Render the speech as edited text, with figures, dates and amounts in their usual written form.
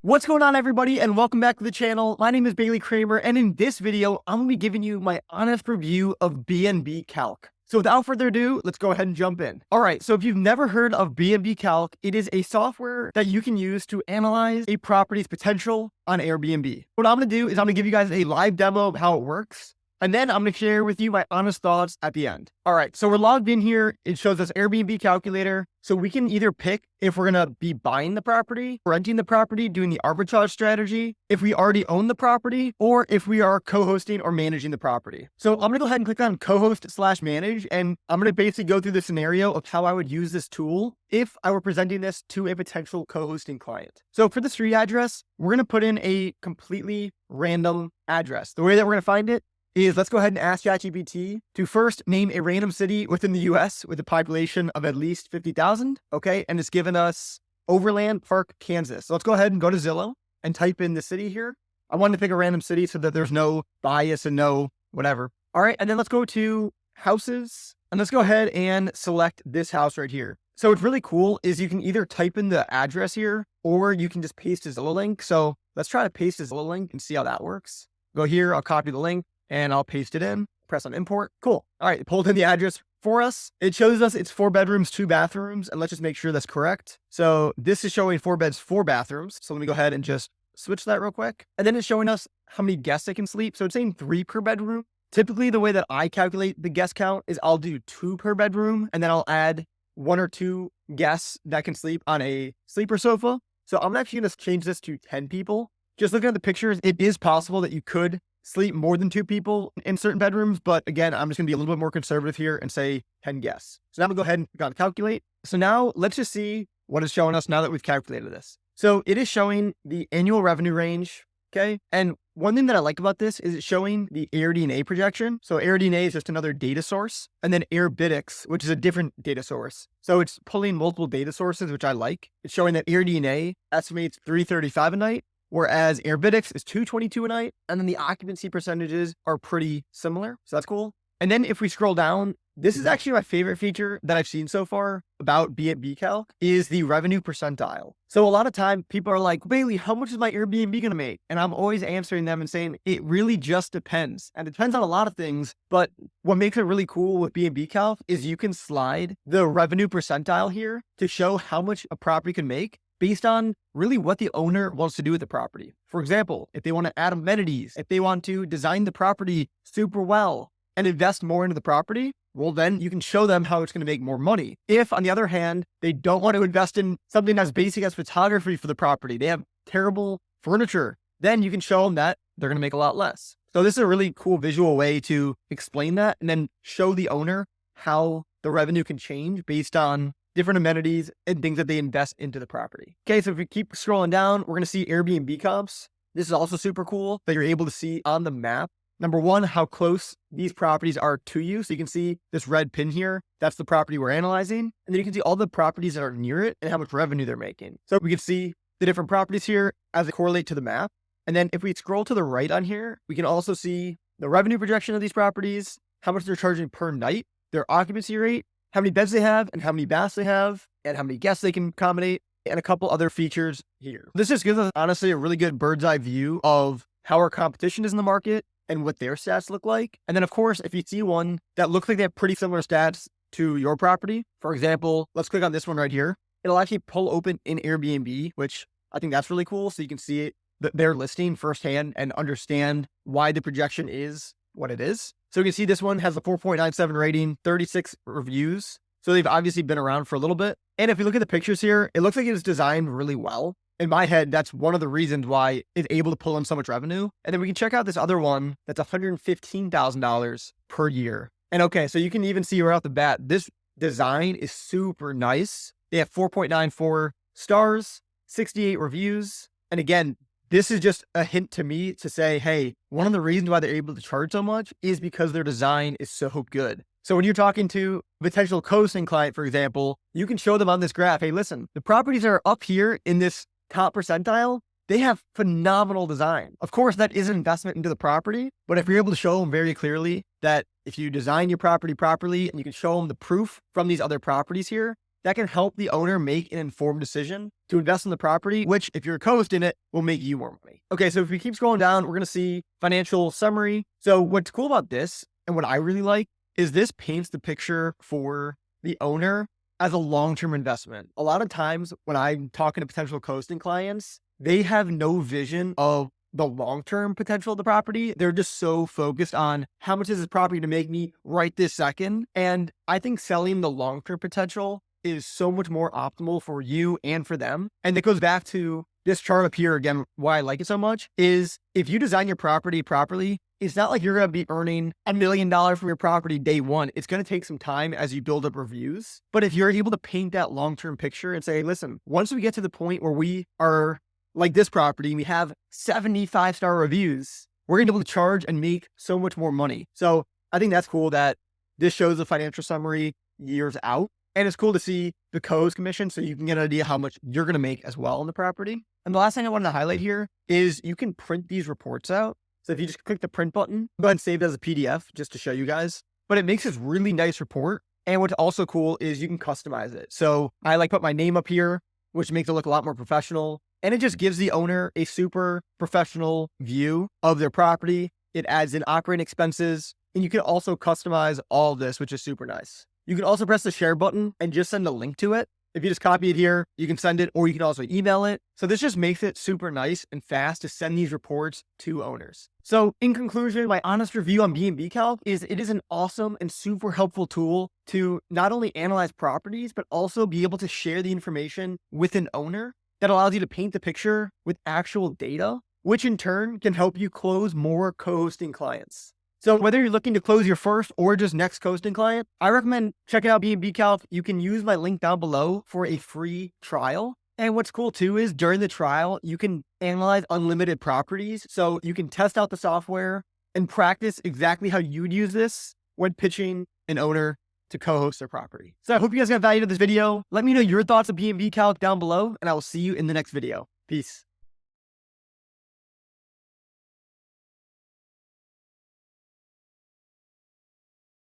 What's going on, everybody, and welcome back to the channel. My name is Kramer, and in this video, I'm going to be giving you my honest review of BNB Calc. So without further ado, let's go ahead and jump in. All right, so if you've never heard of BNB Calc, it is a software that you can use to analyze a property's potential on Airbnb. What I'm going to do is I'm going to give you guys a live demo of how it works, and then I'm going to share with you my honest thoughts at the end. All right, so we're logged in here. It shows us Airbnb calculator. So we can either pick if we're going to be buying the property, renting the property, doing the arbitrage strategy, if we already own the property, or if we are co-hosting or managing the property. So I'm going to go ahead and click on co-host/manage, and I'm going to basically go through the scenario of how I would use this tool if I were presenting this to a potential co-hosting client. So for the street address, we're going to put in a completely random address. The way that we're going to find it is let's go ahead and ask ChatGPT to first name a random city within the US with a population of at least 50,000. Okay. And it's given us Overland Park, Kansas. So let's go ahead and go to Zillow and type in the city here. I wanted to pick a random city so that there's no bias and no whatever. All right. And then let's go to houses and let's go ahead and select this house right here. So what's really cool is you can either type in the address here or you can just paste a Zillow link. So let's try to paste a Zillow link and see how that works. Go here. I'll copy the link and I'll paste it in, press on import. Cool. All right, it pulled in the address for us. It shows us it's 4 bedrooms, 2 bathrooms, and let's just make sure that's correct. So this is showing 4 beds, 4 bathrooms. So let me go ahead and just switch that real quick. And then it's showing us how many guests they can sleep. So it's saying 3 per bedroom. Typically, the way that I calculate the guest count is I'll do 2 per bedroom, and then I'll add 1 or 2 guests that can sleep on a sleeper sofa. So I'm actually going to change this to 10 people. Just looking at the pictures, it is possible that you could sleep more than 2 people in certain bedrooms. But again, I'm just going to be a little bit more conservative here and say 10 guests. So now I'm going to go ahead and click on calculate. So now let's just see what it's showing us now that we've calculated this. So it is showing the annual revenue range. Okay. And one thing that I like about this is it's showing the AirDNA projection. So AirDNA is just another data source, and then Airbnb, which is a different data source. So it's pulling multiple data sources, which I like. It's showing that AirDNA estimates $335 a night, whereas Airbnb is $222 a night, and then the occupancy percentages are pretty similar. So that's cool. And then if we scroll down, this is actually my favorite feature that I've seen so far about BNB Calc is the revenue percentile. So a lot of time people are like, Bailey, how much is my Airbnb going to make? And I'm always answering them and saying, it really just depends. And it depends on a lot of things. But what makes it really cool with BNB Calc is you can slide the revenue percentile here to show how much a property can make based on really what the owner wants to do with the property. For example, if they want to add amenities, if they want to design the property super well and invest more into the property, well, then you can show them how it's going to make more money. If, on the other hand, they don't want to invest in something as basic as photography for the property, they have terrible furniture, then you can show them that they're going to make a lot less. So this is a really cool visual way to explain that and then show the owner how the revenue can change based on different amenities and things that they invest into the property. Okay, so if we keep scrolling down, we're going to see Airbnb comps. This is also super cool that you're able to see on the map. Number one, how close these properties are to you. So you can see this red pin here. That's the property we're analyzing. And then you can see all the properties that are near it and how much revenue they're making. So we can see the different properties here as they correlate to the map. And then if we scroll to the right on here, we can also see the revenue projection of these properties, how much they're charging per night, their occupancy rate, how many beds they have and how many baths they have and how many guests they can accommodate, and a couple other features here. This just gives us honestly a really good bird's eye view of how our competition is in the market and what their stats look like. And then of course, if you see one that looks like they have pretty similar stats to your property, for example, let's click on this one right here. It'll actually pull open in Airbnb, which I think that's really cool. So you can see it, their listing firsthand and understand why the projection is what it is. So you can see this one has a 4.97 rating, 36 reviews. So they've obviously been around for a little bit. And if you look at the pictures here, it looks like it is designed really well. In my head, that's one of the reasons why it's able to pull in so much revenue. And then we can check out this other one that's $115,000 per year. And okay, so you can even see right off the bat, this design is super nice. They have 4.94 stars, 68 reviews. And again, this is just a hint to me to say, hey, one of the reasons why they're able to charge so much is because their design is so good. So when you're talking to a potential co-hosting client, for example, you can show them on this graph, hey, listen, the properties that are up here in this top percentile, they have phenomenal design. Of course, that is an investment into the property, but if you're able to show them very clearly that if you design your property properly and you can show them the proof from these other properties here, that can help the owner make an informed decision to invest in the property, which if you're a co-host in it, will make you more money. Okay, so if we keep scrolling down, we're going to see financial summary. So what's cool about this and what I really like is this paints the picture for the owner as a long-term investment. A lot of times when I'm talking to potential co-hosting clients, they have no vision of the long-term potential of the property. They're just so focused on how much is this property to make me right this second. And I think selling the long-term potential is so much more optimal for you and for them. And it goes back to this chart up here again, why I like it so much is if you design your property properly, it's not like you're going to be earning $1 million from your property day one. It's going to take some time as you build up reviews. But if you're able to paint that long-term picture and say, listen, once we get to the point where we are like this property, we have 75-star reviews, we're going to be able to charge and make so much more money. So I think that's cool that this shows the financial summary years out. And it's cool to see the co's commission so you can get an idea how much you're going to make as well on the property. And the last thing I wanted to highlight here is you can print these reports out. So if you just click the print button, go ahead and save it as a PDF just to show you guys. But it makes this really nice report. And what's also cool is you can customize it. So I like put my name up here, which makes it look a lot more professional. And it just gives the owner a super professional view of their property. It adds in operating expenses. And you can also customize all of this, which is super nice. You can also press the share button and just send a link to it. If you just copy it here, you can send it, or you can also email it. So this just makes it super nice and fast to send these reports to owners. So in conclusion, my honest review on BNB Calc is it is an awesome and super helpful tool to not only analyze properties, but also be able to share the information with an owner that allows you to paint the picture with actual data, which in turn can help you close more co-hosting clients. So whether you're looking to close your first or just next co-hosting client, I recommend checking out BNB Calc. You can use my link down below for a free trial. And what's cool too is during the trial, you can analyze unlimited properties. So you can test out the software and practice exactly how you'd use this when pitching an owner to co-host their property. So I hope you guys got value to this video. Let me know your thoughts on BNB Calc down below, and I will see you in the next video. Peace.